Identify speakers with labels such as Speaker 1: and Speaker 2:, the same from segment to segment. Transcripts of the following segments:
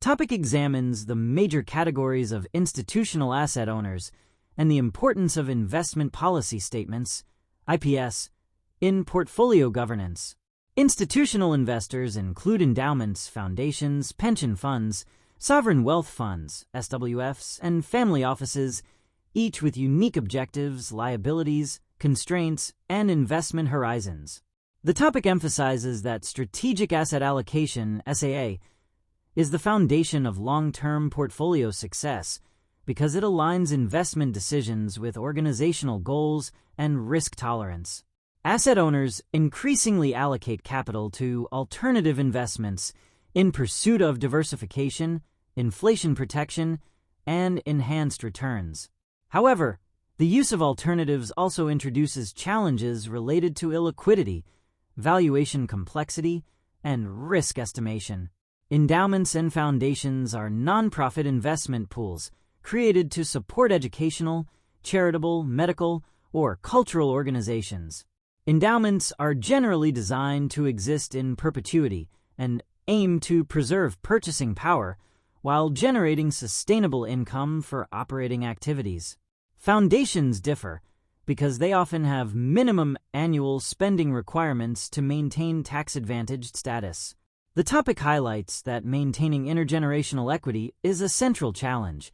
Speaker 1: topic examines the major categories of institutional asset owners and the importance of investment policy statements, IPS, in portfolio governance. Institutional investors include endowments, foundations, pension funds, sovereign wealth funds, SWFs, and family offices, each with unique objectives, liabilities, constraints, and investment horizons. The topic emphasizes that strategic asset allocation, SAA, is the foundation of long-term portfolio success because it aligns investment decisions with organizational goals and risk tolerance. Asset owners increasingly allocate capital to alternative investments in pursuit of diversification, inflation protection, and enhanced returns. However, the use of alternatives also introduces challenges related to illiquidity, valuation complexity, and risk estimation. Endowments and foundations are nonprofit investment pools created to support educational, charitable, medical, or cultural organizations. Endowments are generally designed to exist in perpetuity and aim to preserve purchasing power while generating sustainable income for operating activities. Foundations differ because they often have minimum annual spending requirements to maintain tax-advantaged status. The topic highlights that maintaining intergenerational equity is a central challenge,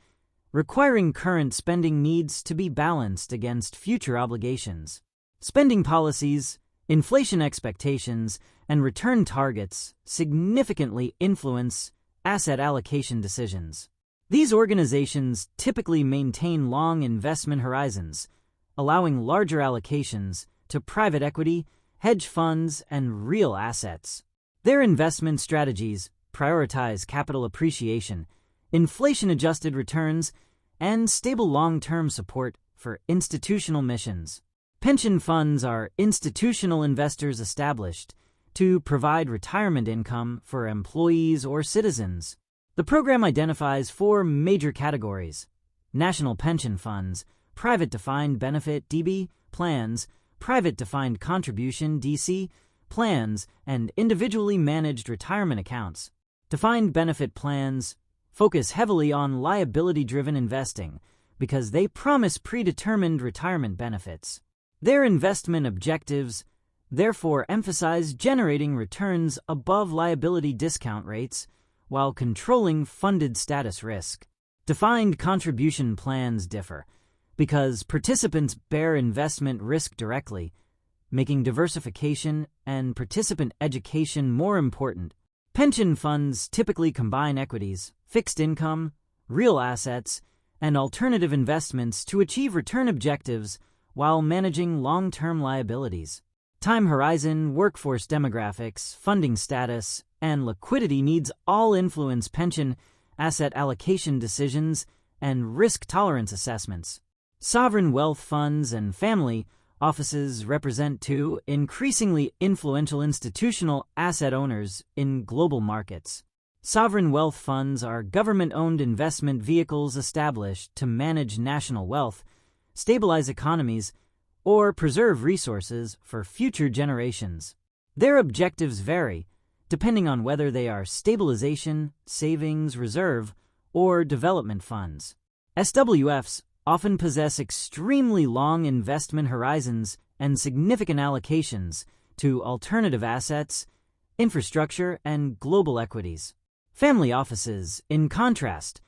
Speaker 1: requiring current spending needs to be balanced against future obligations. Spending policies, inflation expectations, and return targets significantly influence asset allocation decisions. These organizations typically maintain long investment horizons, allowing larger allocations to private equity, hedge funds, and real assets. Their investment strategies prioritize capital appreciation, inflation-adjusted returns, and stable long-term support for institutional missions. Pension funds are institutional investors established to provide retirement income for employees or citizens. The program identifies 4 major categories: national pension funds, private defined benefit (DB) plans, private defined contribution (DC) plans, and individually managed retirement accounts. Defined benefit plans focus heavily on liability-driven investing because they promise predetermined retirement benefits. Their investment objectives therefore emphasize generating returns above liability discount rates while controlling funded status risk. Defined contribution plans differ because participants bear investment risk directly, making diversification and participant education more important. Pension funds typically combine equities, fixed income, real assets, and alternative investments to achieve return objectives while managing long-term liabilities. Time horizon, workforce demographics, funding status, and liquidity needs all influence pension asset allocation decisions and risk tolerance assessments. Sovereign wealth funds and family offices represent 2 increasingly influential institutional asset owners in global markets. Sovereign wealth funds are government-owned investment vehicles established to manage national wealth, stabilize economies, or preserve resources for future generations. Their objectives vary, depending on whether they are stabilization, savings, reserve, or development funds. SWFs often possess extremely long investment horizons and significant allocations to alternative assets, infrastructure, and global equities. Family offices, in contrast,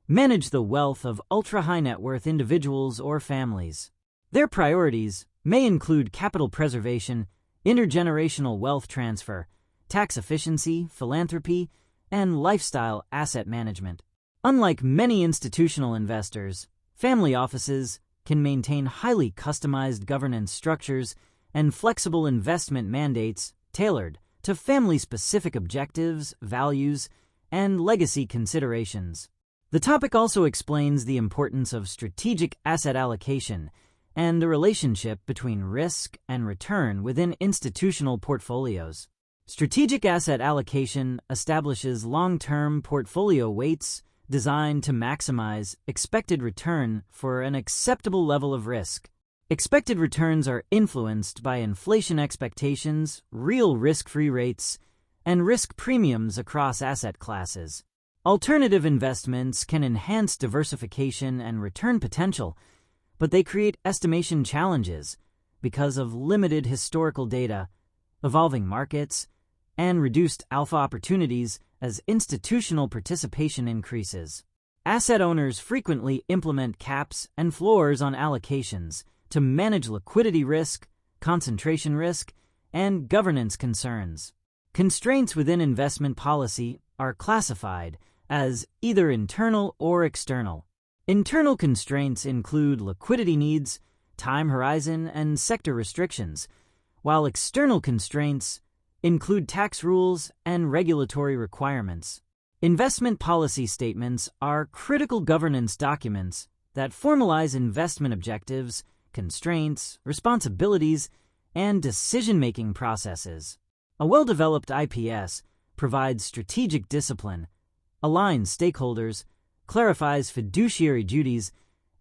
Speaker 1: manage the wealth of ultra-high net worth individuals or families. Their priorities may include capital preservation, intergenerational wealth transfer, tax efficiency, philanthropy, and lifestyle asset management. Unlike many institutional investors, family offices can maintain highly customized governance structures and flexible investment mandates tailored to family-specific objectives, values, and legacy considerations. The topic also explains the importance of strategic asset allocation and the relationship between risk and return within institutional portfolios. Strategic asset allocation establishes long-term portfolio weights designed to maximize expected return for an acceptable level of risk. Expected returns are influenced by inflation expectations, real risk-free rates, and risk premiums across asset classes. Alternative investments can enhance diversification and return potential, but they create estimation challenges because of limited historical data, evolving markets, and reduced alpha opportunities as institutional participation increases. Asset owners frequently implement caps and floors on allocations to manage liquidity risk, concentration risk, and governance concerns. Constraints within investment policy are classified as either internal or external. Internal constraints include liquidity needs, time horizon, and sector restrictions, while external constraints include tax rules and regulatory requirements. Investment policy statements are critical governance documents that formalize investment objectives, constraints, responsibilities, and decision-making processes. A well-developed IPS provides strategic discipline, aligns stakeholders, clarifies fiduciary duties,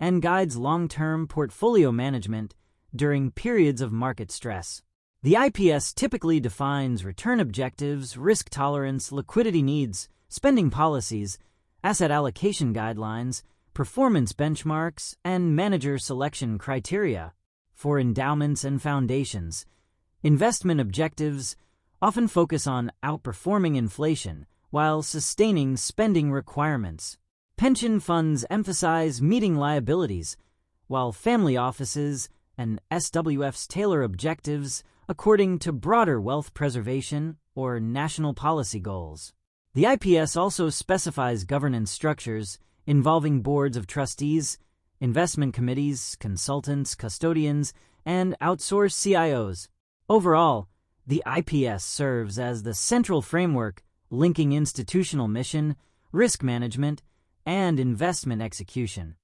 Speaker 1: and guides long-term portfolio management during periods of market stress. The IPS typically defines return objectives, risk tolerance, liquidity needs, spending policies, asset allocation guidelines, performance benchmarks, and manager selection criteria. For endowments and foundations, investment objectives often focus on outperforming inflation while sustaining spending requirements. Pension funds emphasize meeting liabilities, while family offices and SWFs tailor objectives according to broader wealth preservation or national policy goals. The IPS also specifies governance structures involving boards of trustees, investment committees, consultants, custodians, and outsourced CIOs. Overall, the IPS serves as the central framework linking institutional mission, risk management, and investment execution.